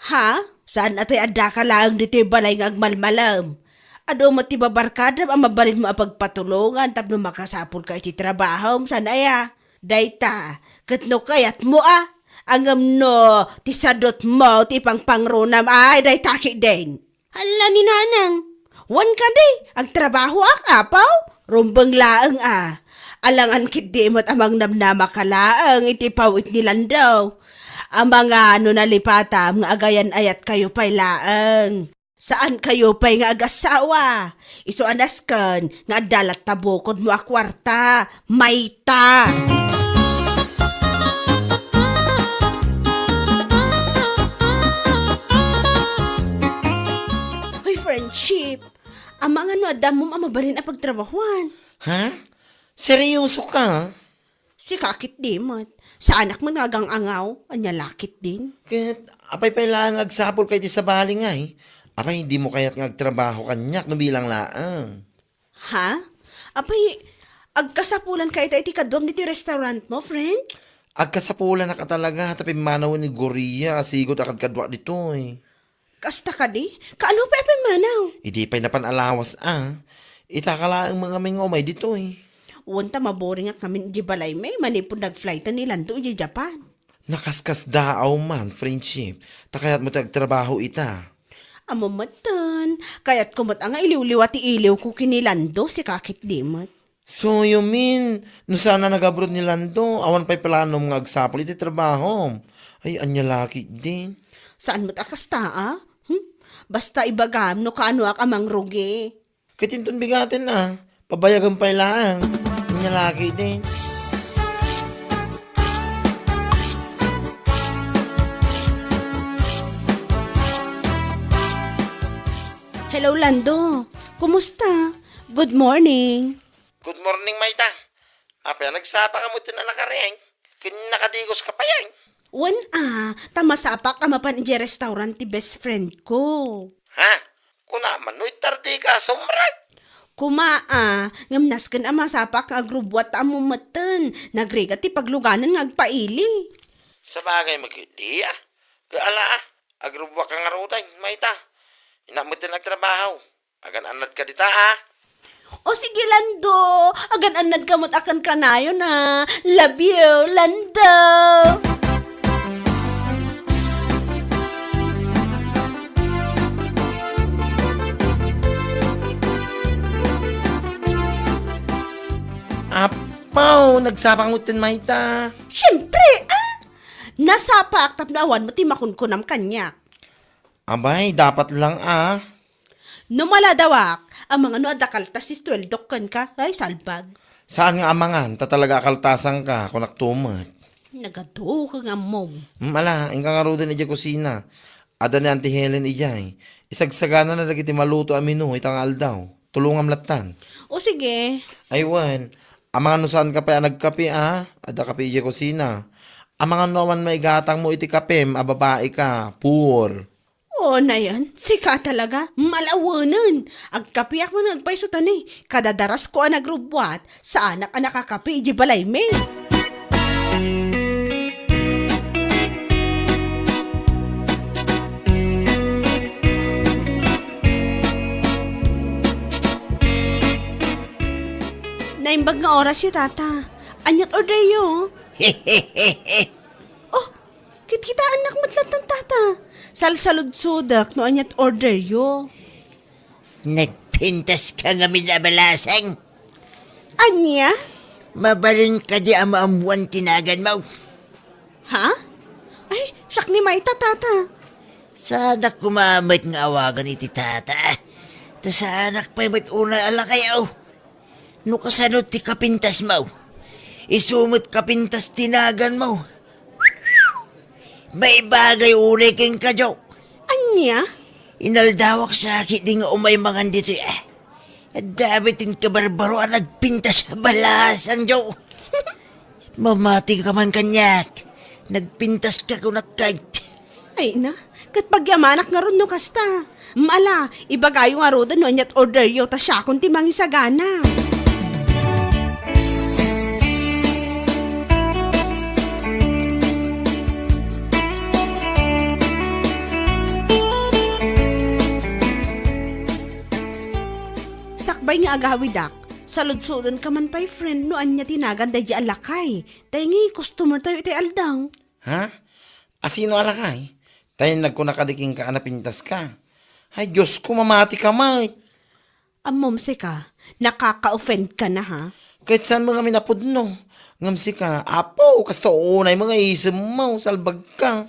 Ha? Saan atay ada ka lang dito balay ng agmalmalam? Ado mo ti babarkada ang mabalin mo ang pagpatulungan tapno makasapul ka iti trabaho, saan aya? Dayta, katno kayat mo Angam no, tisadot mo, ti pangpangrunam ay, dayta ki din. Hala ni nanang, wan ka di, ang trabaho apaw, rumbang laang Alangan kit di mo't amang namnama ka laang, iti pawit nilan daw. Ang mga nalipatam nga agayan ayat kayo pa'y laang. Saan kayo pa'y nga agasawa? Iso anaskan, nga dalat tabukod mo akwarta, mayta. Hoy, friendship, ang mga adam mo amabalin ang pagtrabahuan. Ha? Seryoso ka? Si kakit di mo't. Sa anak mo nagang angaw, anya lakit din. Kahit apay pa lang agsapol kayo di sa bali nga eh. Apay hindi mo kaya't ngagtrabaho kanyak no bilang laang. Ha? Apay, agkasapulan kayo tayo ti kadwam niti restaurant mo, friend? Agkasapulan na ka talaga tapi manaw ni Goria sigot akad kadwa dito eh. Kasta ka di? Kaano pa manaw? Hindi pa'y napanalawas Itakala ang mga mingomay dito eh. Wanta maboring nga kami di balay may manipod nag-flight na nilan to di Japan. Nakaskas daaw man, friendship. Takayat mo tagtrabaho ita. Amamatan, kaya't kumot ang iliw-liw at iliw ko kinilando si kakit dimot. So you mean, no sana nag-abroad ni Lando, awan pa'y plano mga agsapol iti trabaho. Ay, anya laki din. Saan mo't akasta Basta ibagam no kaano ak amang rugi. Katinton bigatin pabayagan pa'y lang. Anya laki din. Hello Lando, kumusta? Good morning. Good morning, Maita. Apa nagsapa ka mo na nakareng? Kinakadigos ka pa yan. Wan tamasapak ka mapan di restaurant ti best friend ko. Ha? Kunaman, no'y tardi ka, sumrat. Ngamnas kan masapak nga agrubwat amumatan. Nagrega ti pagluganan nga agpaili. Sa bagay magkidi Gaala agrubwa ka nga rutan, Maita. Inamot na nagtrabaho. Agan anad ka dita O sige Lando, agan anad kamot akan kanayo na. Love you, Lando. Apaw, nagsapang utin, Maita. Siyempre, nasapak tapnawan mo ti makunkunam kanya. Abay, dapat lang No maladawak, ang mga no adakaltas si Stueldok ka, ay salbag. Saan nga amangan? Tatalaga akaltasan ka kung naktumat. Nagado ka nga mo. Mala, ingka nga rodan ija kusina. Ada ni Auntie Helen ijay. Isagsagana na lagi ti maluto amino, itang aldaw. Tulungam latan. O sige, Aywan, ang mga nusan ka pa nagkape Ada kape ija kusina. Ang mga naman may gatang mo iti kapem, babae ka, poor. o na yan, sika talaga, malawanan. Agkapiak mo nagpaisutan kadadaras ko ang nagrubwat, sa anak ang nakakapi, iji balay me. Naimbag nga oras yung tata. Anyat order yo. Oh, kita anak matlatang tata. Salsalud-sudak no anyat order yo. Nagpintas ka nga minabalasang. Anya? Mabalin ka di ang maamuan tinagan mo. Ha? Ay, sak ni Maita tata. Sana kumamit nga awagan iti tata. Ta sa anak pa'y mat una ala kayo. No kasanot ti kapintas mo. Isumot kapintas tinagan mo. May bagay unay king kadyo. Anya? Inaldawak sa akit di nga umay mangan dito At dabitin ka barbaro ang nagpintas sa balasan, Joe. Mamati ka man kanyak. Nagpintas ka kung nakait. Ay na, kat pagyamanak nga ron no kasta. Mala, ibagayo nga ron no anyat order yo ta siya kung timang isagana. Sakbay nga agawidak, Salud-sudon ka man pa'y friend no anya tinagan day di alakay. Tayo customer tayo iti aldang. Ha? Asino alakay? Tayo nagkunakadiking ka anapintas ka. Ay, Diyos ko, mamati ka, Mike. Amomse ka, nakaka-offend ka na ha? Kahit saan mga minapudno. Ngamsi ka, apo, kasto unay mga isip mo, salbag ka.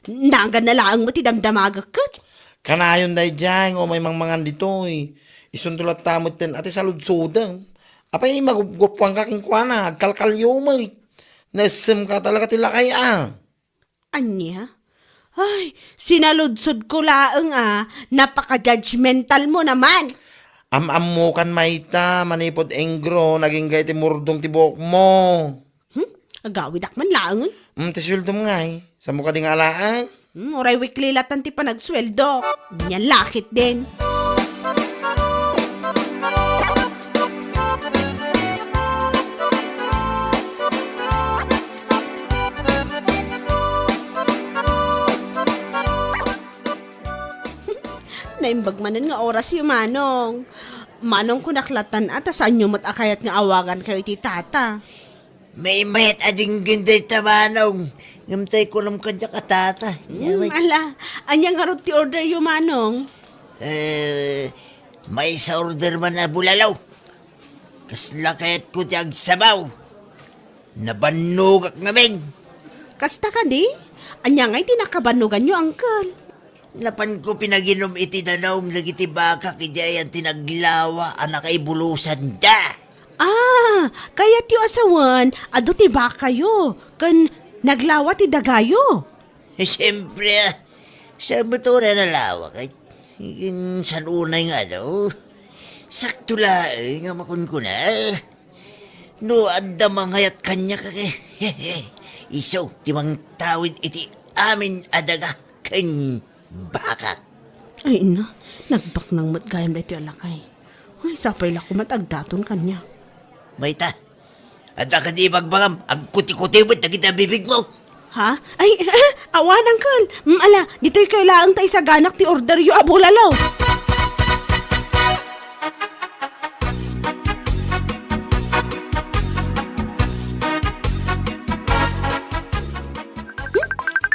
Nagan na lang mo ti damdamaga kat. Kanayon day dyan, o may mangan dito eh. Isundulat tamot din ati salud-sudang. Apay, magupgupuan ka king kuwana, agkalkalyo mo eh. Nasim ka talaga tilakay ah. Anya? Ay, sinaludsod ko laang napaka-judgmental mo naman. Am mo kan maita, manipod engro, naging gay ti murdong tibok mo. Agawid akman laangon. Tisuldo mo nga eh. Sa mukha ding alaan. Oray weekly latan ti panagsweldo. Yan lakit din. Naimbag manan nga oras yung manong. Manong kunaklatan at saan nyo matakayat nga awagan kayo iti tata. May mayat ading ginday tamanong. Ngamtay ko lang kanya katata. Ala, anyang harot ti order yung manong. May sa order man na bulalaw. Kasla kayat ko ti agsabaw. Nabanugak ngamin. Kasta ka di? Anya nga'y tinakabanugan nyo, uncle. Lapan ko pinaginom iti danawm lagiti baka kijayan tinaglawa anak ay bulusan da. Kaya ti asawan, ado ti ba kayo? Kan naglawa ti dagayo. Siyempre, sa motora na lawa kay san unay nga daw. Sakto laeng nga makun ko na. No, adda mangayat kanya kake. Iso, timang tawid iti amin adaga kan baka. Ay ina, nagbak ng matgayam na iti alakay. Ay, sapay lako matagdaton kanya. Mayta, adda ka di bagbangam, ang kuti-kuti mo't nakita bibig mo. Ha? Ay, awan, uncle. Ala, dito'y kailangan tayo sa ganak ti order yu abulalaw.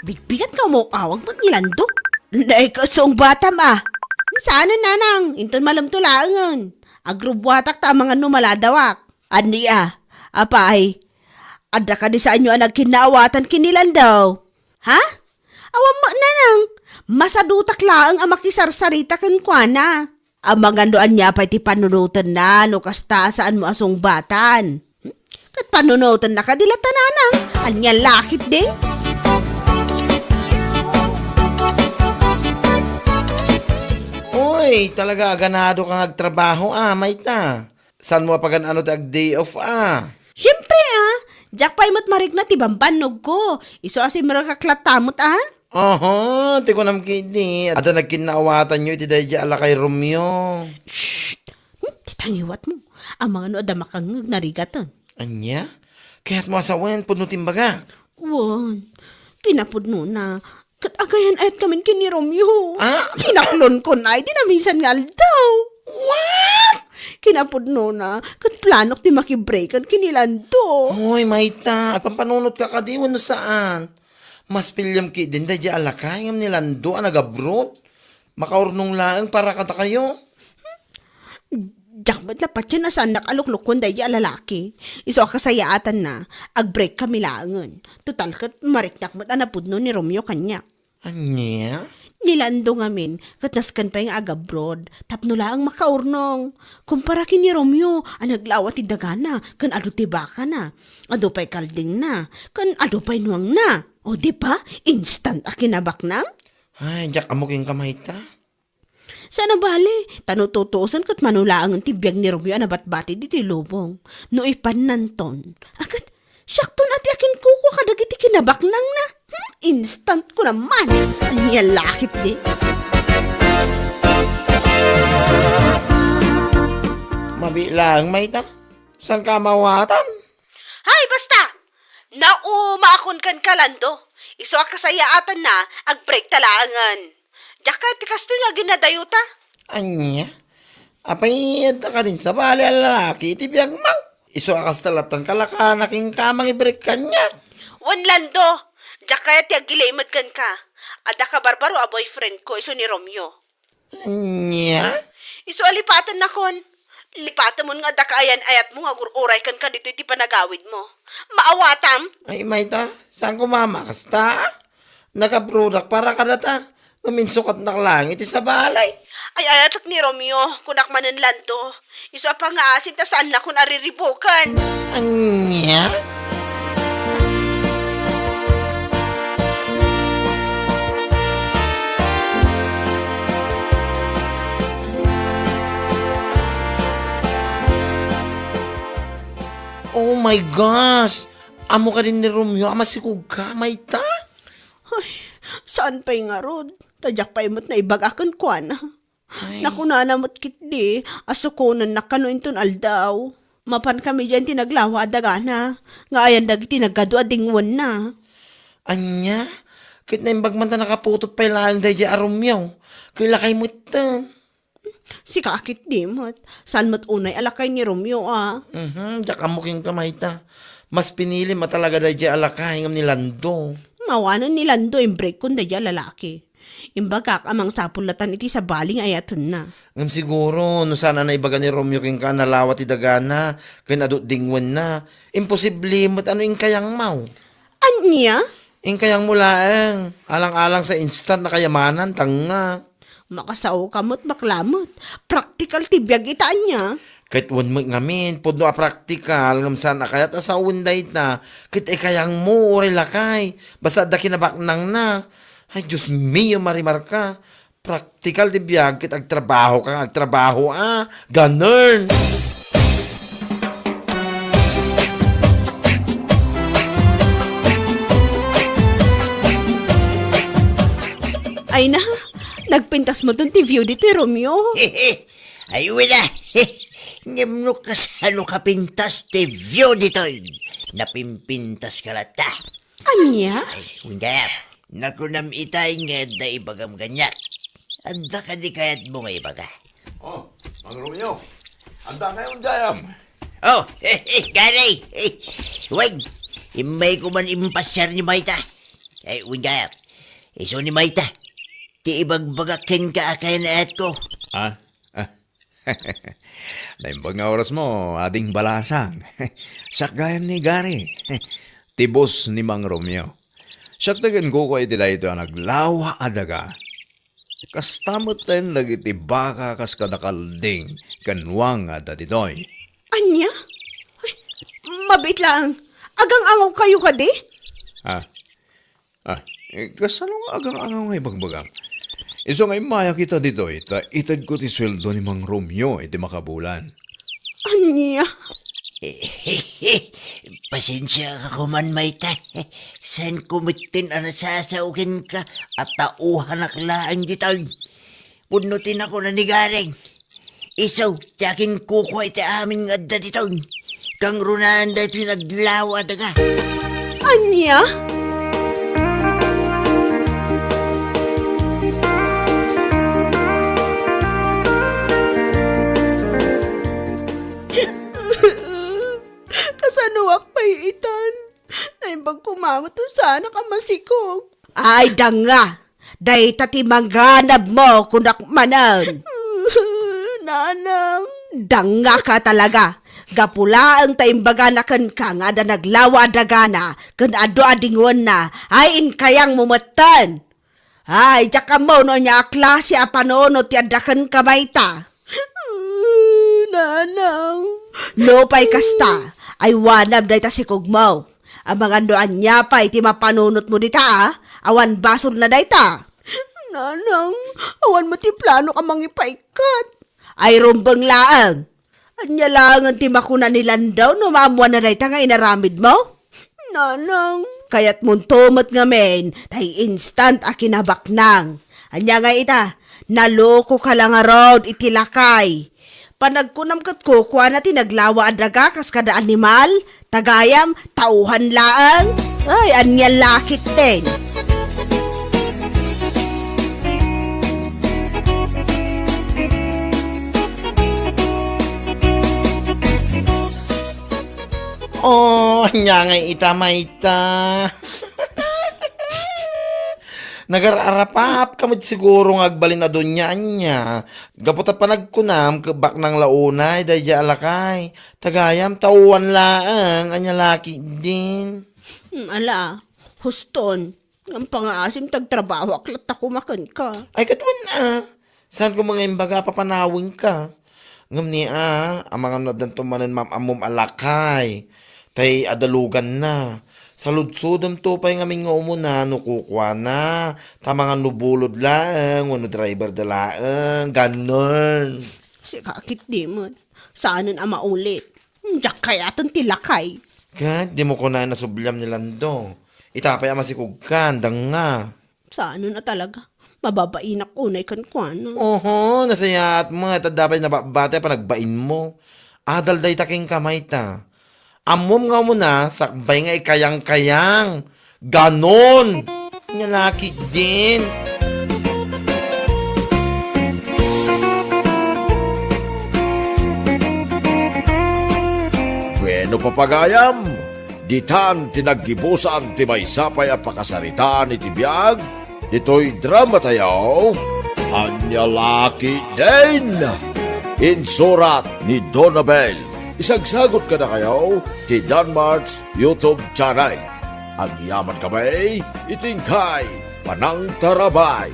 Bigbigat ka mo awag ba't nilando? Nay kasong batam Sana nanang, inton malamtulangan. Agrubwatak ta mga numaladawak. Ani apay. Ada ka di sa inyo ang nagkinaawatan kinilandaw. Ha? Awam mo nanang. Masadutak laang ang makisarsarita ken kuana. Ang mga doan niya pa'y ti panunutan na no kasta saan mo asong batan. Kat panunutan na kadilata nanang. Anya lakit din. Uy, talaga ganado kang agtrabaho mayta. San mo pagan ano tag day off Siyempre Jack pa'y marig na ti bambanog ko. Iso asim mara kaklatamot Oho, ti ko nam kidi. At nagkinaawatan nyo iti dahi ala kay Romeo. Shh! Titangiwat mo. Ang mga no ada makangag narigatan. Anya? Kaya't mo asawen, puno timbaga. Wan, kinapudno na. Kat agayan ayat kamin kini Romeo. Kinaklon ko na, di na minsan nga daw. What? Kinapudno na. Kat planok di makibreakan kinilando. Hoy, Maita, at pampanunot ka kadiwan no saan? Mas pilyam ki din dahi ala kayam nilando nagabrot. Makaurnong laang para kata kayo. Jack, ba't lapat siya na saan nakaluklukon dahi alalaki? Iso kasayaatan na, ag-break kami laangan. Total kat mariknak ba't anapudno ni Romeo kanya. Anya? Nilando ngamin, katnaskan pa yung agabroad, tapno laang makaurnong. Kumpara kini Romeo, ang naglawat ti dagana, kan ado ti baka na, ado pa'y kalding na, kan ado pa'y nuwang na. O di ba, instant akinabak nang? Ay, Jack, amuking kamayta. Sana bale, tanututusan kat manulaang ang tibiyag ni Romeo anabat-bati diti lubong. No ipan nanton. Akat, syakton ati akin kuko kadagiti kinabak nang na. Instant ko naman. Anya lakit di. Mabilang, Maita. San ka mawatan? Hay, basta! Naumaakon kan kalando. Iso kasayaatan na, ag-break talaangan. Daka, tikas to nga ginadayuta. Anya? Apay, ka rin sa bali ang lalaki, iti biyag mau. Iso akas talatan kalaka naking kamang ibrik kanya. Wan Lando, diyak kaya ti agilaymad kan ka. Ada ka barbaro a boyfriend ko, iso ni Romeo. Anya? Iso alipatan na kon. Lipatan mo nga da kaayan ayat mo nga gururay kan ka dito iti panagawid mo. Maawatam? Ay, Mayta, saan ko mama kasta? Nakaprodak para ka data. Uminsukat na lang iti sa balay. Ay ayatak ni Romeo, kunak manan Lando. Iso pa nga asin ta saan na kun ariribukan. Anya? Oh my gosh! Amo ka rin ni Romeo, amasikog ka, Mayta? Saan pa'y nga rod? Tadyak pa'y mo't na ibagakan kwa na. Nakunana mo't kitdi, asukunan na kanuinton aldaw. Mapan kami dyan tinaglawa adagana. Nga ayan dag tinagado adingwan na. Anya? Kit na imbag man ta nakaputot pa ilang dahi a Romeo. Kailakay mo ito. Si kakit di mo't. Saan mo't unay alakay ni Romeo Diyak amuking ka, Mayta. Mas pinili mo talaga dahi alakay ngam ni Lando. Mawanan ni Lando yung break kun dadya lalaki. Imbagak amang sapulatan iti sa baling ayatan na. Ngam siguro, no sana na ibaga ni Romeo king ka nalawat idagana, kin adot dingwan na. Imposible mo't ano yung kayang mau. Anya? Yung kayang mulaeng, alang-alang sa instant na kayamanan, tanga. Makasao ka mo't baklamot. Practical tibiyag itaan niya. Kahit one mo ngamin, pud no a practical, ngam sana kayat asawin dahit na, kahit kayang mo uri lakay, basta da kinabaknang na. Ay, Diyos mio, marimar ka. Practical di biyag, kit agtrabaho ka, agtrabaho ganern. Ay na, nagpintas mo dun ti view dito, Romeo. Ay, wala. Ngemno ka sa ano kapintas te view ditoy. Napimpintas ka lata. Anya? Ay, undayap. Nakunam itay nga da ibagam ganyak. Anda ka di kayat mo nga ibaga. Oh, Mang Romeo, anda ngayon dayam. Oh, garay. Wag, imay ko man impasyar ni Mayta. Ay, undayap. Iso ni Mayta. Ti ibagbagakin ka akay na et ko. Ah? Naimbag nga oras mo, ading balasang. Sakgayam ni Gary. Tibos ni Mang Romeo. Saktagan ko ko iti ito naglawa adaga. Kastamot tayo lagiti baka kas kadakalding kanwang at ditoy. Anya? Ay, mabit lang. Agang-angaw kayo ka di? Kasalong agang-angaw nga ibagbagam. Iso nga maya kita dito, itad ko ti sweldo ni Mang Romeo iti makabulan. Anya? Pasensya ka kuman, Mayta. San kumitin ang nasasaukin ka at tauhan aklaan ditoy. Punutin ako na ni Garing. Isaw, tiyakin kukuha iti aming adda ditoy. Kang runaan dito naglawa daga. Anya? Kasanuak pa'y itan. Naimbag kumamot to sana ka masikog. Ay, danga. Day tati mangganab mo kunak manan. Nanang. Danga ka talaga. Gapula ang taimbaga na kan ka nga da naglawa dagana. Kan ado adingon na. Ay, in kayang mumatan. Ay, tsaka mo no niya klase a panono ti adakan kamayta. Nanang. No pa'y kasta. Ay wanam day ta si kugmaw. Ang mga doan niya pa iti mapanunot mo dita Awan basol na day ta. Nanang, awan mo ti plano ka mangipaikat. Ay rumbang laang. Anya lang ang timakunan nilan daw no maamuan na day ta nga inaramid mo? Nanang. Kaya't muntumot nga men, tay instant akinabaknang. Anya nga ita, naloko ka lang nga road itilakay. Panagkunam kat kukwa na tinaglawa adaga kas kada animal, tagayam, tauhan laang. Ay, anya lakit din. nya nga itamay ta. Nagararapap kamit siguro nga agbalin na doon niya. Gaputat pa nagkunam, kabak ng launay, dahi alakay. Tagayam, tauan laang, anya laki din. Ala, huston. Ang pangaasim tagtrabaho, aklat ako makan ka. Ay, katuan na. Saan ko mga imbaga papanawin ka? Ngam niya, ang mga nadan tumanan mamamum alakay. Tay adalugan na. Sa ludsudam to pa yung aming nga umuna, no kukwa na. Tamang nubulod lang, ano driver da lang, ganon. Si kakit di mo. Saanan ang maulit? Diyak kaya tan tilakay. Kat, di mo ko na nasubyam ni Lando. Itapay ama si Kugkan, dang nga. Saanan na talaga? Mababain ako na ikan kwa na. Oho, nasayat mo, at dapat nababate pa nagbain mo. Adal day taking kamay ta. Amom nga mo na, sakbay nga ikayang-kayang. Ganon! Nyalaki din. Bueno papagayam, ditan tinaggibusan ti may sapay a pakasaritaan iti biyag, dito'y drama tayo, Anyalaki din! Insurat ni Donabel. Isagsagot ka na kayo ti Danmarks YouTube channel. Ang yaman kamay, itingkay, panang tarabay.